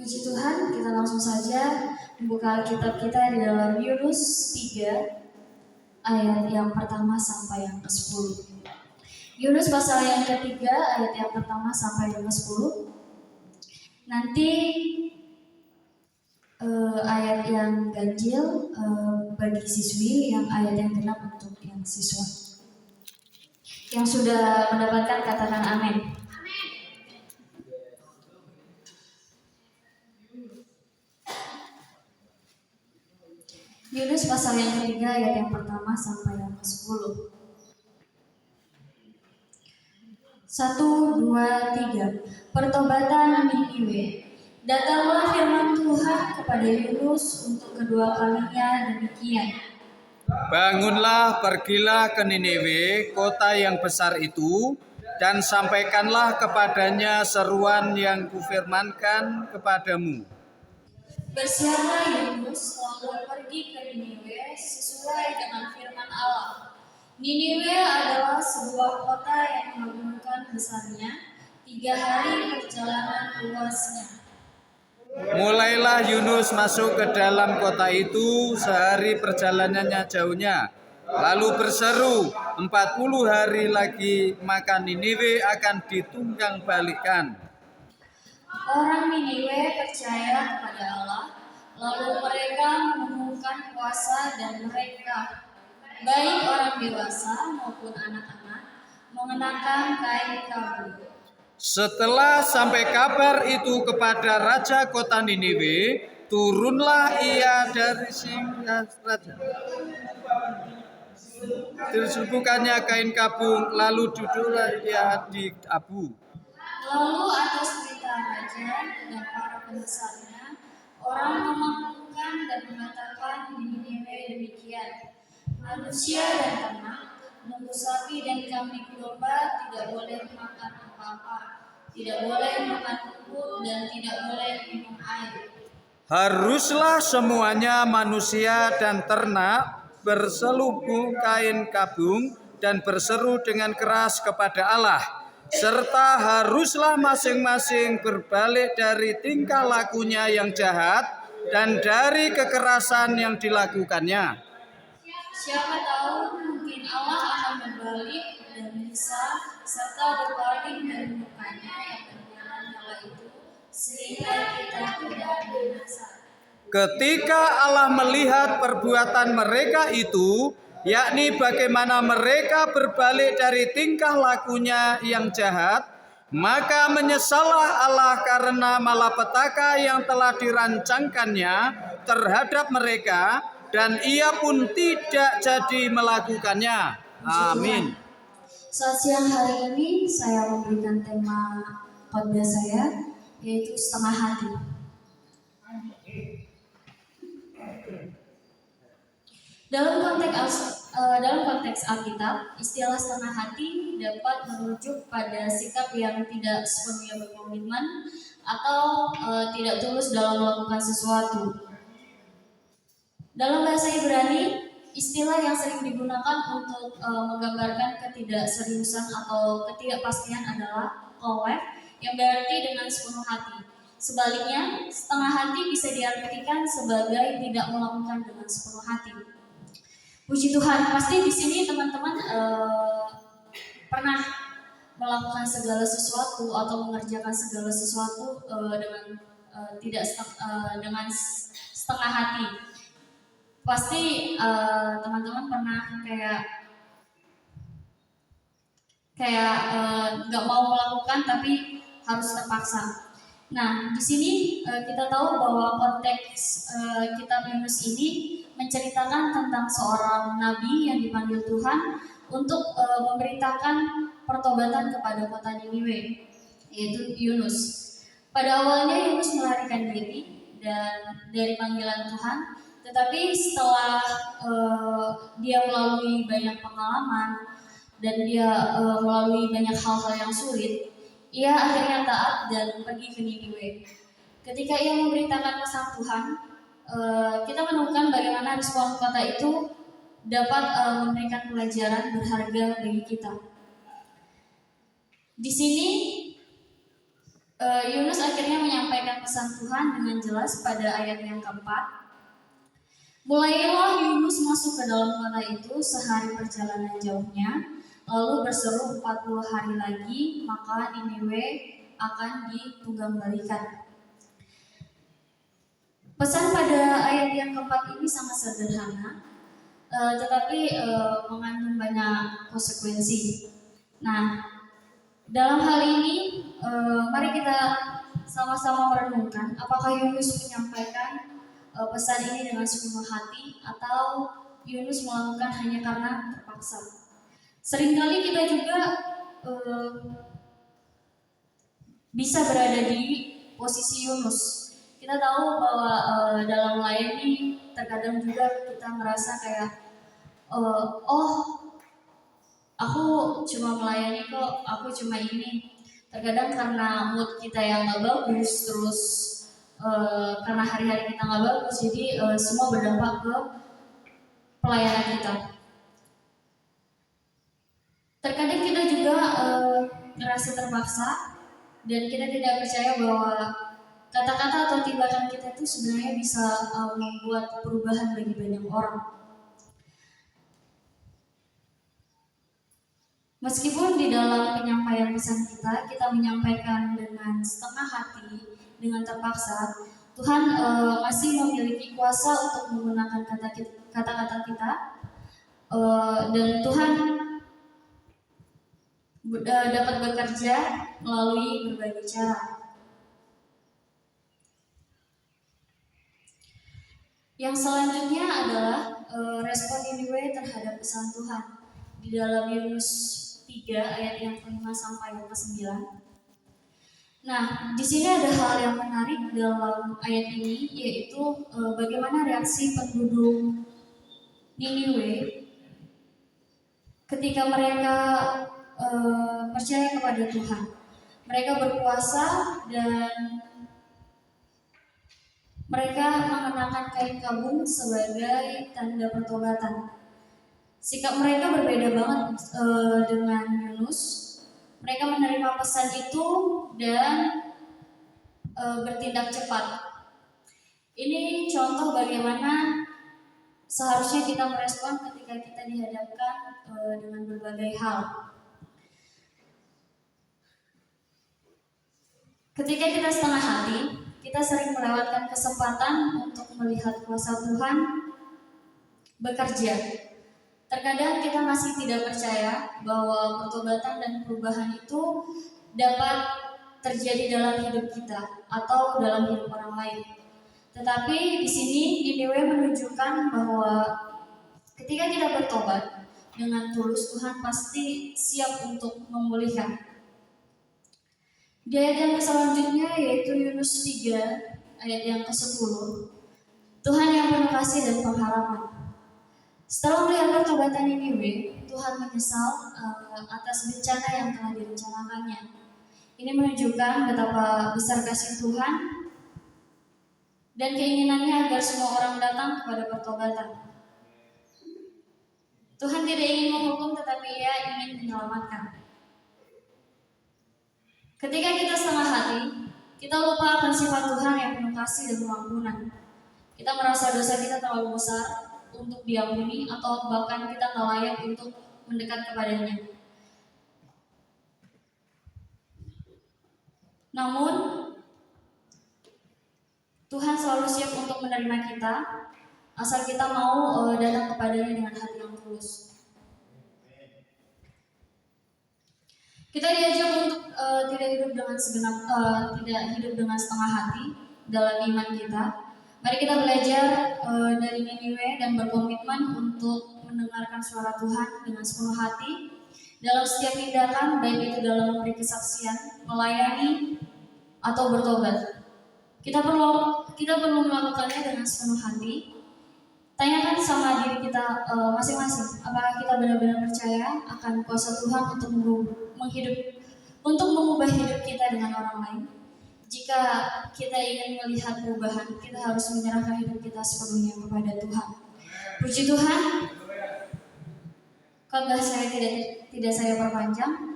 Puji Tuhan, kita langsung saja membuka Alkitab kita di dalam Yunus 3 ayat yang pertama sampai yang ke-10. Yunus pasal yang ketiga ayat yang pertama sampai yang ke-10. Nanti ayat yang ganjil bagi siswi, yang ayat yang genap untuk yang siswa. Yang sudah mendapatkan katakan amin. Yunus pasal yang ketiga ayat yang pertama sampai yang ke-10. 1, 2, 3. Pertobatan Niniwe. Datanglah firman Tuhan kepada Yunus untuk kedua kalinya demikian. Bangunlah, pergilah ke Niniwe, kota yang besar itu, dan sampaikanlah kepadanya seruan yang kufirmankan kepadamu. Bersiaplah Yunus lalu pergi ke Niniwe sesuai dengan firman Allah. Niniwe adalah sebuah kota yang mengagumkan besarnya, 3 hari perjalanan luasnya. Mulailah Yunus masuk ke dalam kota itu, sehari perjalanannya jauhnya. Lalu berseru, 40 hari lagi maka Niniwe akan ditunggang balikkan. Orang Niniwe percaya kepada Allah, lalu mereka mengumumkan puasa dan mereka, baik orang dewasa maupun anak-anak, mengenakan kain kabul. Setelah sampai kabar itu kepada raja kota Niniwe, turunlah ia dari raja. Diselupkannya kain kabung, lalu duduklah ia di abu. Lalu atas berita raja dan para pembesarnya, orang memaklumkan dan mengatakan di Niniwe demikian. Manusia dan ternak, lembu sapi dan kambing domba tidak boleh makan apa-apa, tidak boleh makan rumput dan tidak boleh minum air. Haruslah semuanya manusia dan ternak berselubung kain kabung dan berseru dengan keras kepada Allah. Serta haruslah masing-masing berbalik dari tingkah lakunya yang jahat dan dari kekerasan yang dilakukannya. Siapa tahu mungkin Allah akan berbalik dan bisa serta berpaling dari mukanya yang menyala itu sehingga kita tidak binasa. Ketika Allah melihat perbuatan mereka itu, yakni bagaimana mereka berbalik dari tingkah lakunya yang jahat, maka menyesallah Allah karena malapetaka yang telah dirancangkannya terhadap mereka, dan ia pun tidak jadi melakukannya. Amin. Saat siang hari ini saya memberikan tema khotbah saya, yaitu setengah hati. Dalam konteks Alkitab, istilah setengah hati dapat merujuk pada sikap yang tidak sepenuhnya berkomitmen atau tidak tulus dalam melakukan sesuatu. Dalam bahasa Ibrani, istilah yang sering digunakan untuk menggambarkan ketidakseriusan atau ketidakpastian adalah kolef, yang berarti dengan sepenuh hati. Sebaliknya, setengah hati bisa diartikan sebagai tidak melakukan dengan sepenuh hati. Puji Tuhan, pasti di sini teman-teman pernah melakukan segala sesuatu atau mengerjakan segala sesuatu dengan dengan setengah hati. Pasti teman-teman pernah kayak nggak mau melakukan tapi harus terpaksa. Nah, di sini kita tahu bahwa konteks kitab Yunus ini menceritakan tentang seorang nabi yang dipanggil Tuhan untuk memberitakan pertobatan kepada kota Niniwe, yaitu Yunus. Pada awalnya Yunus melarikan diri dan dari panggilan Tuhan, tetapi setelah dia melalui banyak pengalaman dan dia melalui banyak hal-hal yang sulit, ia akhirnya taat dan pergi ke Niniwe. Ketika ia memberitakan pesan Tuhan, kita menemukan bagaimana respon kota itu dapat memberikan pelajaran berharga bagi kita. Di sini Yunus akhirnya menyampaikan pesan Tuhan dengan jelas pada ayat yang keempat. Mulailah Yunus masuk ke dalam kota itu sehari perjalanan jauhnya, lalu berseru 40 hari lagi, maka Niniwe akan ditunggangbalikan. Pesan pada ayat yang keempat ini sangat sederhana, tetapi mengandung banyak konsekuensi. Nah, dalam hal ini, mari kita sama-sama merenungkan apakah Yunus menyampaikan pesan ini dengan sepenuh hati atau Yunus melakukan hanya karena terpaksa. Seringkali kita juga bisa berada di posisi Yunus. Kita tahu bahwa dalam melayani terkadang juga kita merasa kayak oh, aku cuma melayani kok, aku cuma ini. Terkadang karena mood kita yang gak bagus, terus karena hari-hari kita gak bagus, jadi semua berdampak ke pelayanan kita. Terkadang kita juga ngerasa terpaksa dan kita tidak percaya bahwa kata-kata atau tindakan kita itu sebenarnya bisa membuat perubahan bagi banyak orang. Meskipun di dalam penyampaian pesan kita menyampaikan dengan setengah hati, dengan terpaksa, Tuhan masih memiliki kuasa untuk menggunakan kata-kata kita, dan Tuhan dapat bekerja melalui berbagai cara. Yang selanjutnya adalah respon Niniwe terhadap pesan Tuhan di dalam Yunus 3 ayat yang ke-5 sampai yang ke-9. Nah, di sini ada hal yang menarik dalam ayat ini, yaitu bagaimana reaksi penduduk Niniwe ketika mereka percaya kepada Tuhan. Mereka berpuasa dan mereka mengenakan kain kabung sebagai tanda pertobatan. Sikap mereka berbeda banget dengan Yunus. Mereka menerima pesan itu dan bertindak cepat. Ini contoh bagaimana seharusnya kita merespon ketika kita dihadapkan dengan berbagai hal. Ketika kita setengah hati, kita sering melewatkan kesempatan untuk melihat kuasa Tuhan bekerja. Terkadang kita masih tidak percaya bahwa pertobatan dan perubahan itu dapat terjadi dalam hidup kita atau dalam hidup orang lain. Tetapi di sini Niniwe menunjukkan bahwa ketika kita bertobat dengan tulus, Tuhan pasti siap untuk memulihkan. Di ayat yang selanjutnya yaitu Yunus 3 ayat yang ke-10. Tuhan yang penuh kasih dan pengharapan. Setelah melihat pertobatan Niniwe, Tuhan menyesal atas bencana yang telah direncanakannya. Ini menunjukkan betapa besar kasih Tuhan dan keinginannya agar semua orang datang kepada pertobatan. Tuhan tidak ingin menghukum, tetapi Ia ingin menyelamatkan. Ketika kita setengah hati, kita lupa akan sifat Tuhan yang penuh kasih dan pengampunan. Kita merasa dosa kita terlalu besar untuk diampuni atau bahkan kita tak layak untuk mendekat kepadanya. Namun Tuhan selalu siap untuk menerima kita asal kita mau datang kepadanya dengan hati yang tulus. Kita diajak untuk tidak hidup dengan setengah hati dalam iman kita. Mari kita belajar dari Niniwe dan berkomitmen untuk mendengarkan suara Tuhan dengan sepenuh hati dalam setiap tindakan, baik itu dalam memberi kesaksian, melayani, atau bertobat. Kita perlu melakukannya dengan sepenuh hati. Tanyakan sama diri kita masing-masing, apakah kita benar-benar percaya akan kuasa Tuhan untuk mengubah hidup kita dengan orang lain. Jika kita ingin melihat perubahan, kita harus menyerahkan hidup kita sepenuhnya kepada Tuhan. Puji Tuhan. Khotbah saya tidak saya perpanjang.